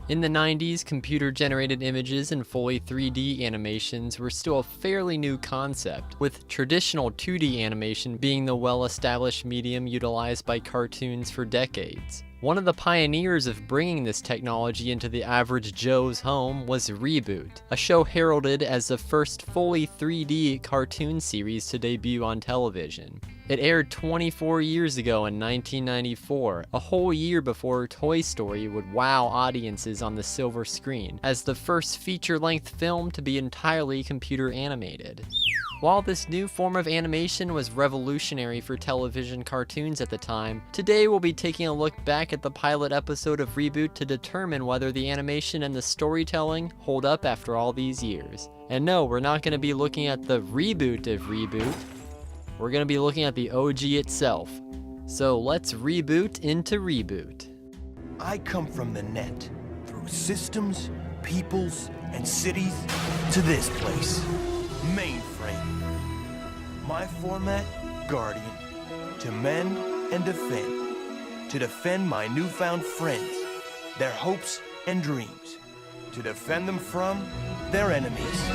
In the 90s, computer-generated images and fully 3D animations were still a fairly new concept, with traditional 2D animation being the well-established medium utilized by cartoons for decades. One of the pioneers of bringing this technology into the average Joe's home was ReBoot, a show heralded as the first fully 3D cartoon series to debut on television. It aired 24 years ago in 1994, a whole year before Toy Story would wow audiences on the silver screen, as the first feature-length film to be entirely computer animated. While this new form of animation was revolutionary for television cartoons at the time, today we'll be taking a look back at the pilot episode of ReBoot to determine whether the animation and the storytelling hold up after all these years. And no, we're not going to be looking at the reboot of ReBoot. We're going to be looking at the OG itself. So let's reboot into ReBoot. I come from the net, through systems, peoples, and cities, to this place, mainframe. My format, Guardian, to mend and defend. To defend my newfound friends, their hopes and dreams. To defend them from their enemies.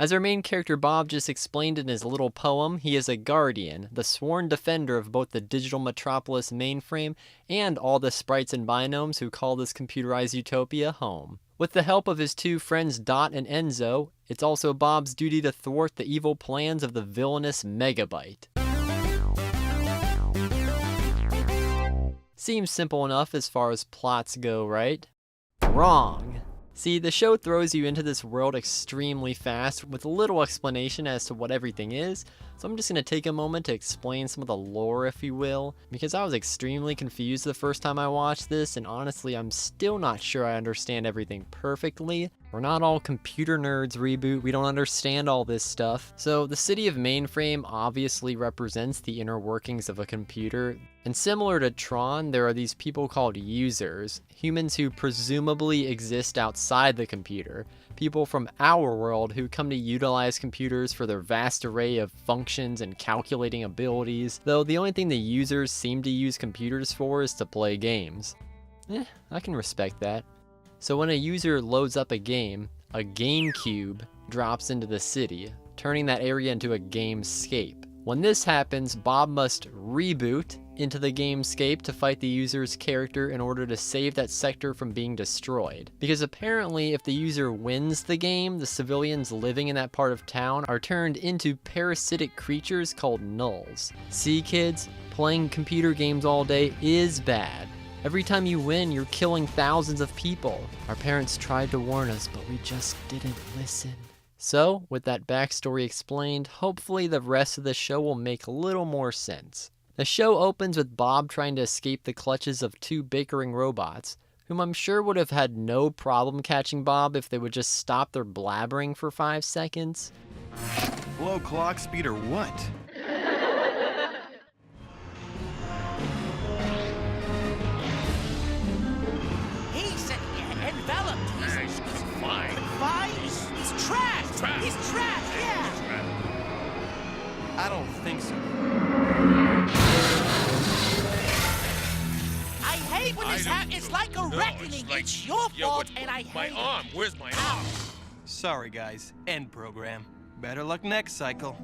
As our main character Bob just explained in his little poem, he is a guardian, the sworn defender of both the digital metropolis mainframe and all the sprites and binomes who call this computerized utopia home. With the help of his two friends Dot and Enzo, it's also Bob's duty to thwart the evil plans of the villainous Megabyte. Seems simple enough as far as plots go, right? Wrong! See, the show throws you into this world extremely fast with little explanation as to what everything is, so I'm just going to take a moment to explain some of the lore, if you will, because I was extremely confused the first time I watched this, and honestly I'm still not sure I understand everything perfectly. We're not all computer nerds, ReBoot, we don't understand all this stuff. So the city of Mainframe obviously represents the inner workings of a computer, and similar to Tron, there are these people called users, humans who presumably exist outside the computer, people from our world who come to utilize computers for their vast array of functions and calculating abilities, though the only thing the users seem to use computers for is to play games. I can respect that. So when a user loads up a game cube drops into the city, turning that area into a gamescape. When this happens, Bob must reboot into the gamescape to fight the user's character in order to save that sector from being destroyed. Because apparently if the user wins the game, the civilians living in that part of town are turned into parasitic creatures called nulls. See kids, playing computer games all day is bad. Every time you win, you're killing thousands of people. Our parents tried to warn us, but we just didn't listen. So, with that backstory explained, hopefully the rest of the show will make a little more sense. The show opens with Bob trying to escape the clutches of two bickering robots, whom I'm sure would have had no problem catching Bob if they would just stop their blabbering for 5 seconds. Low clock speed or what? He's enveloped. He's confined. Confined? He's trapped. Trapped. He's trapped, yeah. I don't think so. I hate when this happens. It's like a reckoning. It's your fault, and I hate my arm. Where's my arm? Sorry guys, end program. Better luck next cycle.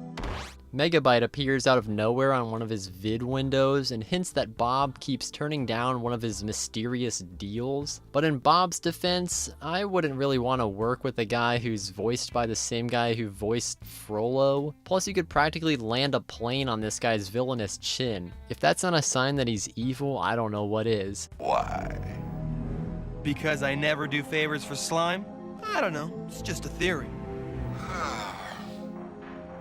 Megabyte appears out of nowhere on one of his vid windows and hints that Bob keeps turning down one of his mysterious deals. But in Bob's defense, I wouldn't really want to work with a guy who's voiced by the same guy who voiced Frollo. Plus you could practically land a plane on this guy's villainous chin. If that's not a sign that he's evil, I don't know what is. Why? Because I never do favors for slime? I don't know, it's just a theory.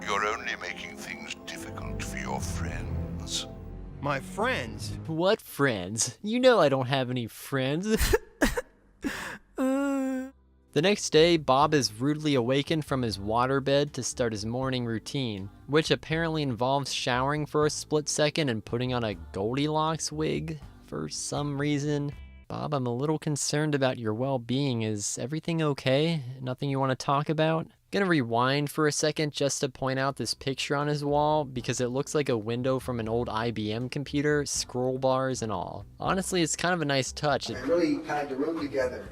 You're only making things difficult for your friends. My friends? What friends? You know I don't have any friends. The next day, Bob is rudely awakened from his waterbed to start his morning routine, which apparently involves showering for a split second and putting on a Goldilocks wig for some reason. Bob, I'm a little concerned about your well-being. Is everything okay? Nothing you want to talk about? Gonna rewind for a second just to point out this picture on his wall because it looks like a window from an old IBM computer, scroll bars and all. Honestly, it's kind of a nice touch. I really packed the room together.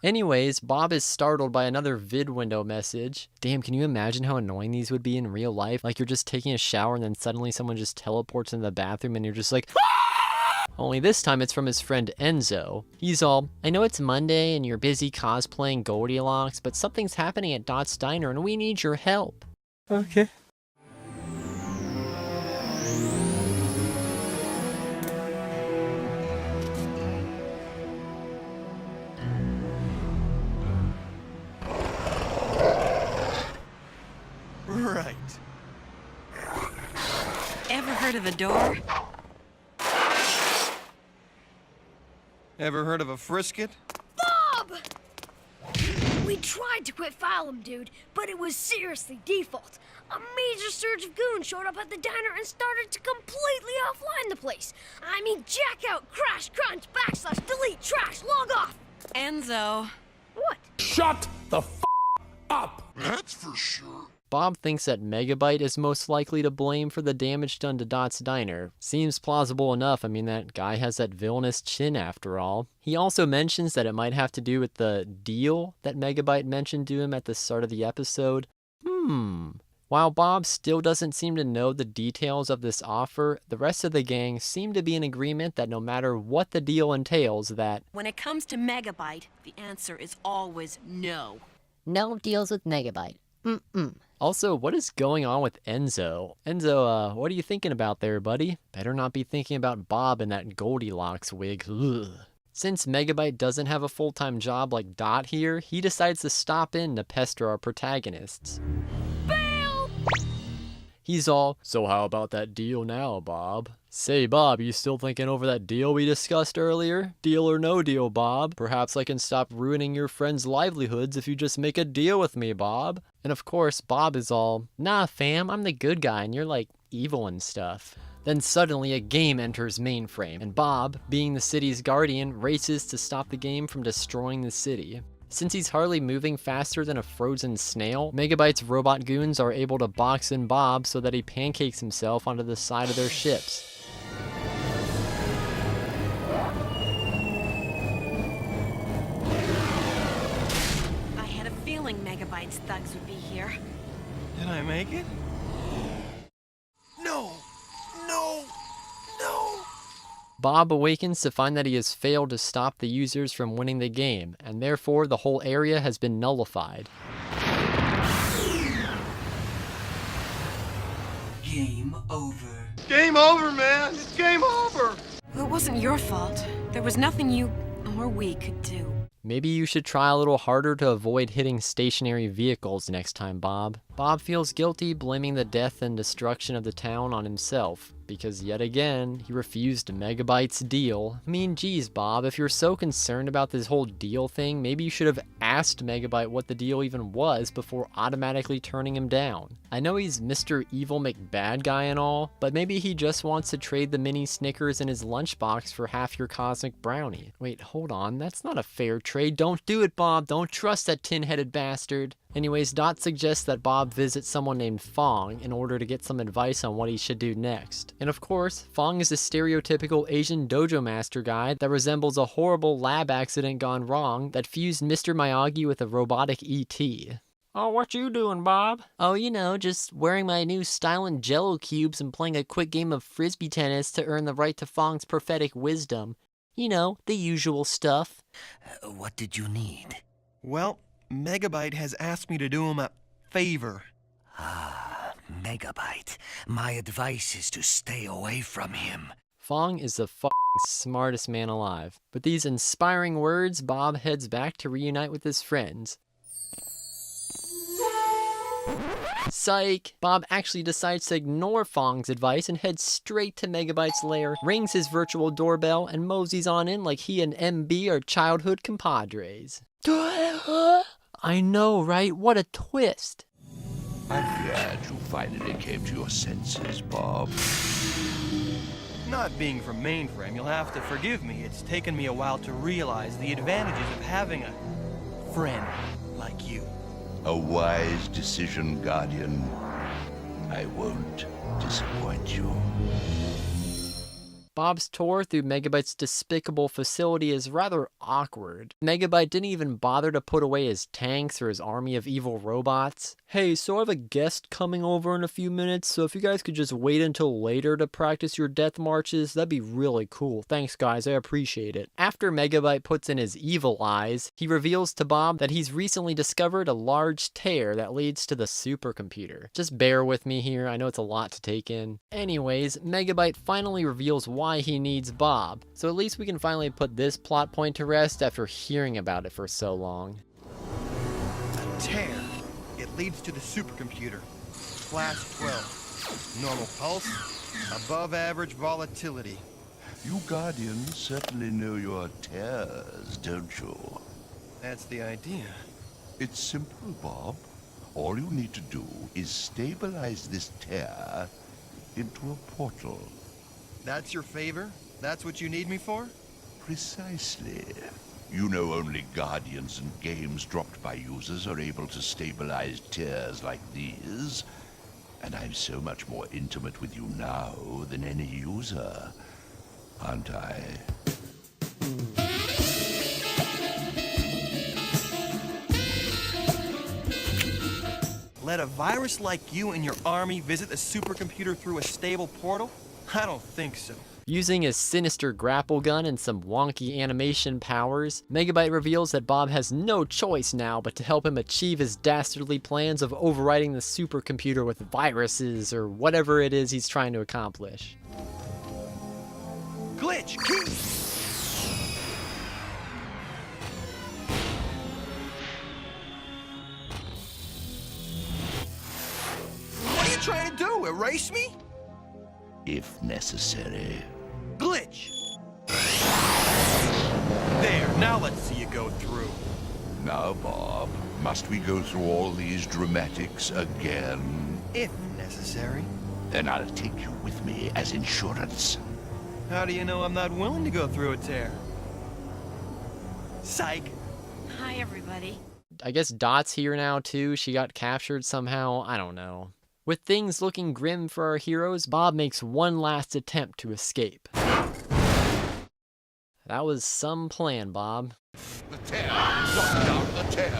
Anyways, Bob is startled by another vid window message. Damn, can you imagine how annoying these would be in real life? Like you're just taking a shower and then suddenly someone just teleports into the bathroom and you're just like, Only this time it's from his friend Enzo. He's all, I know it's Monday and you're busy cosplaying Goldilocks, but something's happening at Dot's Diner and we need your help. Okay. Right. Ever heard of a door? Ever heard of a frisket? Bob! We tried to quit Phylum, dude, but it was seriously default. A major surge of goons showed up at the diner and started to completely offline the place. I mean, jack out, crash, crunch, backslash, delete, trash, log off. Enzo. What? Shut the f up! That's for sure. Bob thinks that Megabyte is most likely to blame for the damage done to Dot's Diner. Seems plausible enough, I mean that guy has that villainous chin after all. He also mentions that it might have to do with the deal that Megabyte mentioned to him at the start of the episode. While Bob still doesn't seem to know the details of this offer, the rest of the gang seem to be in agreement that no matter what the deal entails that When it comes to Megabyte, the answer is always no. No deals with Megabyte. Also, what is going on with Enzo? Enzo, what are you thinking about there, buddy? Better not be thinking about Bob in that Goldilocks wig. Ugh. Since Megabyte doesn't have a full-time job like Dot here, he decides to stop in to pester our protagonists. He's all, so how about that deal now, Bob? Say, Bob, you still thinking over that deal we discussed earlier? Deal or no deal, Bob? Perhaps I can stop ruining your friends' livelihoods if you just make a deal with me, Bob. And of course, Bob is all, nah, fam, I'm the good guy and you're like evil and stuff. Then suddenly a game enters mainframe, and Bob, being the city's guardian, races to stop the game from destroying the city. Since he's hardly moving faster than a frozen snail, Megabyte's robot goons are able to box in Bob so that he pancakes himself onto the side of their ships. I had a feeling Megabyte's thugs would be here. Did I make it? No! No! No! Bob awakens to find that he has failed to stop the users from winning the game, and therefore the whole area has been nullified. Game over. Game over, man! It's game over! Well, it wasn't your fault. There was nothing you or we could do. Maybe you should try a little harder to avoid hitting stationary vehicles next time, Bob. Bob feels guilty blaming the death and destruction of the town on himself, because yet again, he refused Megabyte's deal. I mean, geez, Bob, if you're so concerned about this whole deal thing, maybe you should have asked Megabyte what the deal even was before automatically turning him down. I know he's Mr. Evil McBad Guy and all, but maybe he just wants to trade the mini Snickers in his lunchbox for half your cosmic brownie. Wait, hold on, that's not a fair trade. Don't do it, Bob. Don't trust that tin-headed bastard. Anyways, Dot suggests that Bob visit someone named Fong in order to get some advice on what he should do next. And of course, Fong is a stereotypical Asian dojo master guy that resembles a horrible lab accident gone wrong that fused Mr. Miyagi with a robotic ET. Oh, what you doing, Bob? Oh, you know, just wearing my new stylin' jello cubes and playing a quick game of frisbee tennis to earn the right to Fong's prophetic wisdom. You know, the usual stuff. What did you need? Well, Megabyte has asked me to do him a favor. Ah, Megabyte. My advice is to stay away from him. Fong is the smartest man alive. With these inspiring words, Bob heads back to reunite with his friends. Psych! Bob actually decides to ignore Fong's advice and heads straight to Megabyte's lair, rings his virtual doorbell, and moseys on in like he and MB are childhood compadres. I know, right? What a twist! I'm glad you finally came to your senses, Bob. Not being from mainframe, you'll have to forgive me. It's taken me a while to realize the advantages of having a friend like you. A wise decision, Guardian. I won't disappoint you. Bob's tour through Megabyte's despicable facility is rather awkward. Megabyte didn't even bother to put away his tanks or his army of evil robots. Hey, so I have a guest coming over in a few minutes, so if you guys could just wait until later to practice your death marches, that'd be really cool. Thanks guys, I appreciate it. After Megabyte puts in his evil eyes, he reveals to Bob that he's recently discovered a large tear that leads to the supercomputer. Just bear with me here, I know it's a lot to take in. Anyways, Megabyte finally reveals why he needs Bob, so at least we can finally put this plot point to rest after hearing about it for so long. A tear. It leads to the supercomputer. Class 12. Normal pulse. Above average volatility. You Guardians certainly know your tears, don't you? That's the idea. It's simple, Bob. All you need to do is stabilize this tear into a portal. That's your favor? That's what you need me for? Precisely. You know only Guardians and games dropped by users are able to stabilize tears like these. And I'm so much more intimate with you now than any user, aren't I? Let a virus like you and your army visit the supercomputer through a stable portal? I don't think so. Using his sinister grapple gun and some wonky animation powers, Megabyte reveals that Bob has no choice now but to help him achieve his dastardly plans of overriding the supercomputer with viruses or whatever it is he's trying to accomplish. Glitch! Key! What are you trying to do? Erase me? If necessary. Glitch! There, now let's see you go through. Now, Bob, must we go through all these dramatics again? If necessary. Then I'll take you with me as insurance. How do you know I'm not willing to go through a tear? Psych! Hi, everybody. I guess Dot's here now too, she got captured somehow, I don't know. With things looking grim for our heroes, Bob makes one last attempt to escape. That was some plan, Bob. The tear! Knock down the tear!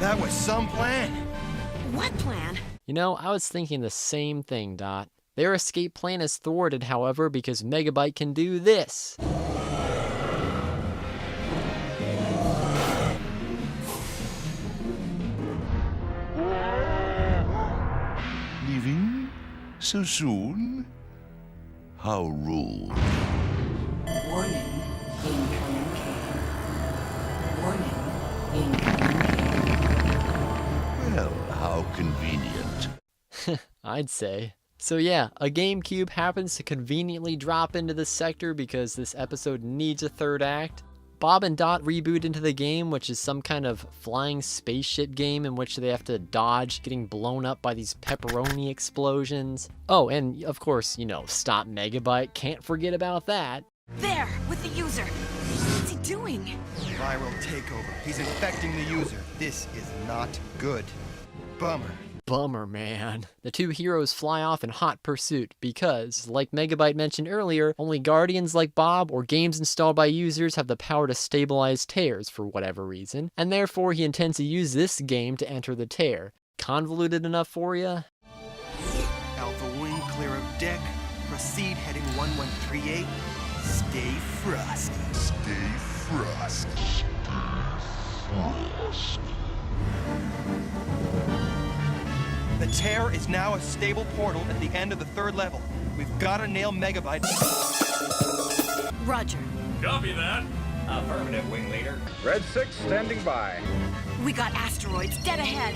That was some plan. What plan? You know, I was thinking the same thing, Dot. Their escape plan is thwarted, however, because Megabyte can do this. Leaving? So soon? How rude. Warning, incoming care. Warning, incoming care. Well, how convenient. I'd say. So yeah, a GameCube happens to conveniently drop into this sector because this episode needs a third act. Bob and Dot reboot into the game, which is some kind of flying spaceship game in which they have to dodge getting blown up by these pepperoni explosions. Oh, and of course, you know, stop Megabyte, can't forget about that. There, with the user. What's he doing? Viral takeover. He's infecting the user. This is not good. Bummer. Bummer, man. The two heroes fly off in hot pursuit because, like Megabyte mentioned earlier, only Guardians like Bob or games installed by users have the power to stabilize tears for whatever reason, and therefore he intends to use this game to enter the tear. Convoluted enough for ya? Alpha wing clear of deck. Proceed heading 1138. Stay frosty. Stay frosty. The tear is now a stable portal at the end of the third level. We've got to nail Megabyte. Roger. Copy that. Affirmative, wing leader. Red 6 standing by. We got asteroids dead ahead.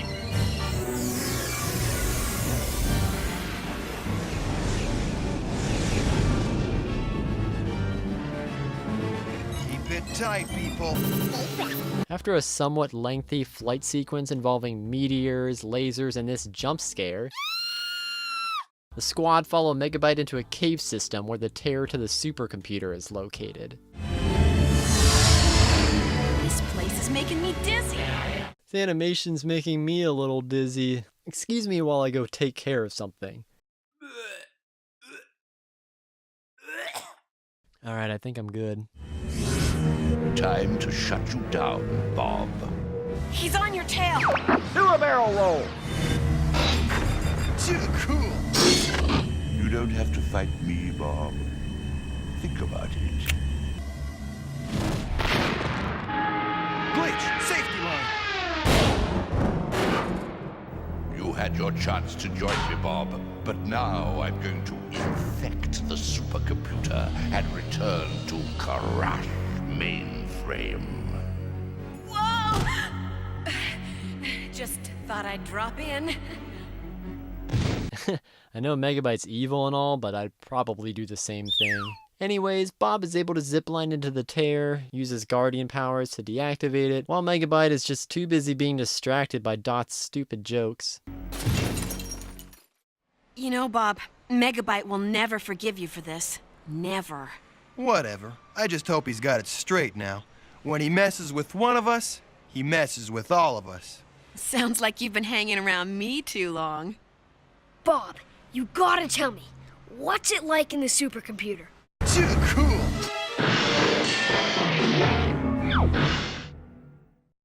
Keep it tight, people. After a somewhat lengthy flight sequence involving meteors, lasers, and this jump scare, The squad follow Megabyte into a cave system where the tear to the supercomputer is located. This place is making me dizzy. The animation's making me a little dizzy. Excuse me while I go take care of something. Alright, I think I'm good. Time to shut you down, Bob. He's on your tail. Do a barrel roll. Too cool. You don't have to fight me, Bob. Think about it. Glitch, safety line. You had your chance to join me, Bob, but now I'm going to infect the supercomputer and return to crash mainframe. Whoa! Just thought I'd drop in. I know Megabyte's evil and all, but I'd probably do the same thing. Anyways, Bob is able to zipline into the tear, uses Guardian powers to deactivate it, while Megabyte is just too busy being distracted by Dot's stupid jokes. You know, Bob, Megabyte will never forgive you for this. Never. Whatever. I just hope he's got it straight now. When he messes with one of us, he messes with all of us. Sounds like you've been hanging around me too long. Bob, you gotta tell me, what's it like in the supercomputer? Too cool.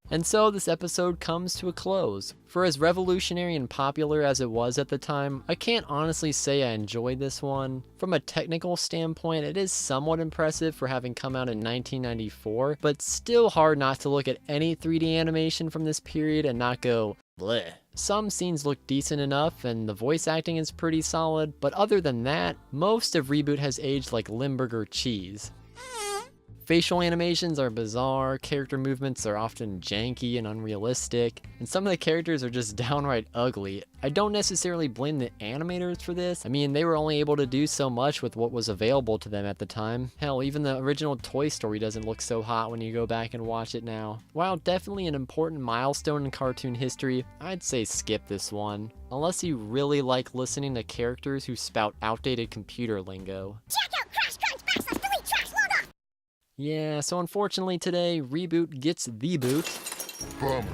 And so this episode comes to a close. For as revolutionary and popular as it was at the time, I can't honestly say I enjoyed this one. From a technical standpoint, it is somewhat impressive for having come out in 1994, but still hard not to look at any 3D animation from this period and not go, bleh. Some scenes look decent enough and the voice acting is pretty solid, but other than that, most of ReBoot has aged like Limburger cheese. Facial animations are bizarre, character movements are often janky and unrealistic, and some of the characters are just downright ugly. I don't necessarily blame the animators for this. I mean, they were only able to do so much with what was available to them at the time. Hell, even the original Toy Story doesn't look so hot when you go back and watch it now. While definitely an important milestone in cartoon history, I'd say skip this one. Unless you really like listening to characters who spout outdated computer lingo. Check out Crash Crunch /delete trash log off! Yeah, so unfortunately today, ReBoot gets the boot. Bummer.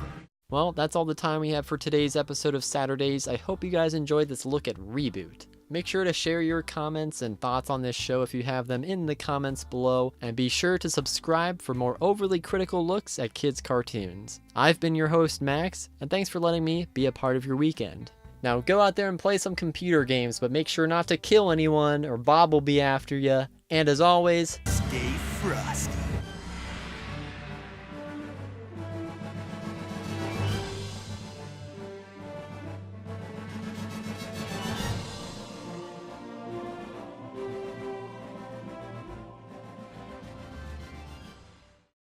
Well, that's all the time we have for today's episode of Saturdays. I hope you guys enjoyed this look at ReBoot. Make sure to share your comments and thoughts on this show if you have them in the comments below, and be sure to subscribe for more overly critical looks at kids' cartoons. I've been your host, Max, and thanks for letting me be a part of your weekend. Now go out there and play some computer games, but make sure not to kill anyone or Bob will be after you. And as always, Stay frosty.